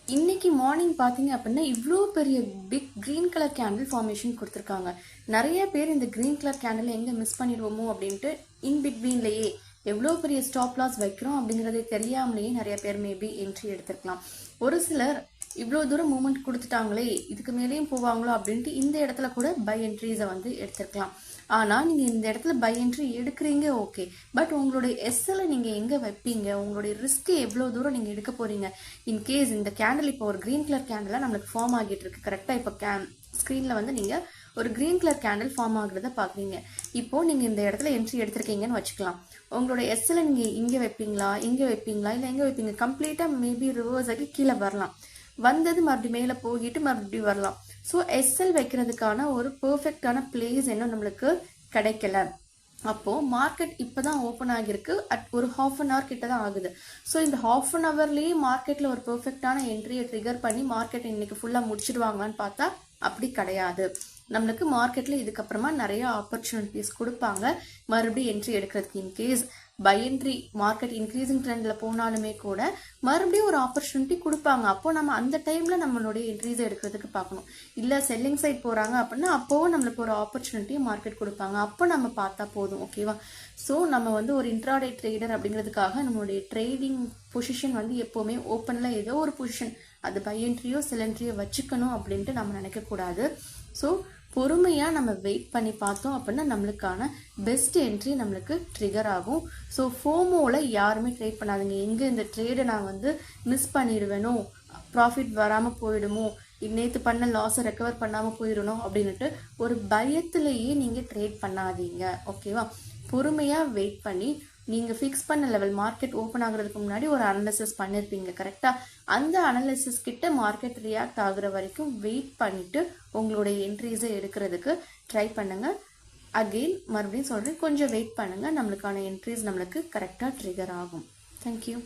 இன்னைக்கு மார்னிங் பார்த்தீங்க அப்படின்னா இவ்வளோ பெரிய big green colour candle formation கொடுத்துருக்காங்க. நிறைய பேர் இந்த கிரீன் கலர் கேண்டில் எங்கே மிஸ் பண்ணிடுவோமோ அப்படின்ட்டு இன் பிட்வீன்லேயே எவ்வளோ பெரிய ஸ்டாப் லாஸ் வைக்கிறோம் அப்படிங்கிறதே தெரியாமலேயே நிறைய பேர் மேபி என்ட்ரி எடுத்துருக்கலாம். ஒரு சிலர் இவ்வளோ தூரம் மூமெண்ட் கொடுத்துட்டாங்களே இதுக்கு மேலேயும் போவாங்களோ அப்படின்ட்டு இந்த இடத்துல கூட பை என்ட்ரிஸை வந்து எடுத்துருக்கலாம். ஆனால் நீங்கள் இந்த இடத்துல பை என்ட்ரி எடுக்கிறீங்க ஓகே, பட் உங்களுடைய எஸ்எல்லை நீங்கள் எங்கே வைப்பீங்க, உங்களுடைய ரிஸ்க்கு எவ்வளோ தூரம் நீங்கள் எடுக்க போகிறீங்க. இன்கேஸ் இந்த கேண்டில் இப்போ ஒரு க்ரீன் கலர் கேண்டிலாக நம்மளுக்கு ஃபார்ம் ஆகிட்டு இருக்கு கரெக்டாக. இப்போ ஸ்க்ரீனில் வந்து நீங்கள் ஒரு க்ரீன் கலர் கேண்டில் ஃபார்ம் ஆகுறத பார்க்குறீங்க. இப்போது நீங்கள் இந்த இடத்துல என்ட்ரி எடுத்திருக்கீங்கன்னு வச்சுக்கலாம். உங்களோட எஸ்எல்லை நீங்கள் இங்கே வைப்பீங்களா, இங்கே வைப்பீங்களா, இல்லை எங்கே வைப்பீங்க? கம்ப்ளீட்டாக மேபி ரிவர்ஸ் ஆகி கீழே வரலாம், வந்தது மறுபடியும் மேலே போகிட்டு மறுபடியும் வரலாம். ஸோ எஸ்எல் வைக்கிறதுக்கான ஒரு பெர்ஃபெக்டான பிளேஸ் இன்னும் நம்மளுக்கு கிடைக்கல. அப்போது மார்க்கெட் இப்போ தான் ஓப்பன் ஆகியிருக்கு, ஒரு ½ அன் ஹவர் கிட்ட தான் ஆகுது. ஸோ இந்த ½ அன் ஹவர்லேயே மார்க்கெட்டில் ஒரு பெர்ஃபெக்டான என்ட்ரியை ட்ரிகர் பண்ணி மார்க்கெட் இன்னைக்கு ஃபுல்லாக முடிச்சிடுவாங்களான்னு பார்த்தா அப்படி கிடையாது. நம்மளுக்கு மார்க்கெட்டில் இதுக்கப்புறமா நிறைய ஆப்பர்ச்சுனிட்டிஸ் கொடுப்பாங்க மறுபடியும் என்ட்ரி எடுக்கிறதுக்கு. In case by entry market increasing ட்ரெண்டில் போனாலுமே கூட மறுபடியும் ஒரு ஆப்பர்ச்சுனிட்டி கொடுப்பாங்க. அப்போது நம்ம அந்த டைமில் நம்மளுடைய என்ட்ரிஸை எடுக்கிறதுக்கு பார்க்கணும். இல்லை செல்லிங் சைட் போகிறாங்க அப்படின்னா அப்போவும் நம்மளுக்கு ஒரு ஆப்பர்ச்சுனிட்டியை மார்க்கெட் கொடுப்பாங்க, அப்போ நம்ம பார்த்தா போதும். ஓகேவா? ஸோ நம்ம வந்து ஒரு இன்ட்ராடே ட்ரேடர் அப்படிங்கிறதுக்காக நம்மளுடைய ட்ரேடிங் பொசிஷன் வந்து எப்போவுமே ஓப்பனில் ஏதோ ஒரு பொசிஷன் அது பை என்ட்ரியோ செல் என்ட்ரியோ வச்சுக்கணும் அப்படின்ட்டு நம்ம நினைக்கக்கூடாது. ஸோ பொறுமையாக நம்ம வெயிட் பண்ணி பார்த்தோம் அப்படின்னா நம்மளுக்கான பெஸ்ட் என்ட்ரி நம்மளுக்கு ட்ரிகர் ஆகும். ஸோ ஃபோமோவில் யாருமே ட்ரேட் பண்ணாதீங்க. எங்கே இந்த ட்ரேடை நான் வந்து மிஸ் பண்ணிடுவேனோ, ப்ராஃபிட் வராமல் போயிடுமோ, நேற்று பண்ண லாஸை ரெக்கவர் பண்ணாமல் போயிடணும் அப்படின்ட்டு ஒரு பயத்திலேயே நீங்கள் ட்ரேட் பண்ணாதீங்க. ஓகேவா? பொறுமையாக வெயிட் பண்ணி நீங்கள் ஃபிக்ஸ் பண்ண லெவல் மார்க்கெட் ஓப்பன் ஆகுறதுக்கு முன்னாடி ஒரு அனலிசிஸ் பண்ணியிருப்பீங்க கரெக்டாக. அந்த அனலிசிஸ் கிட்ட மார்க்கெட் ரியாக்ட் ஆகுற வரைக்கும் வெயிட் பண்ணிவிட்டு உங்களுடைய என்ட்ரிஸை எடுக்கிறதுக்கு ட்ரை பண்ணுங்கள். அகெயின் மறுபடியும் சொல்கிறேன், கொஞ்சம் வெயிட் பண்ணுங்கள், நம்மளுக்கான என்ட்ரிஸ் நம்மளுக்கு கரெக்டாக ட்ரிகர் ஆகும். தேங்க்யூ.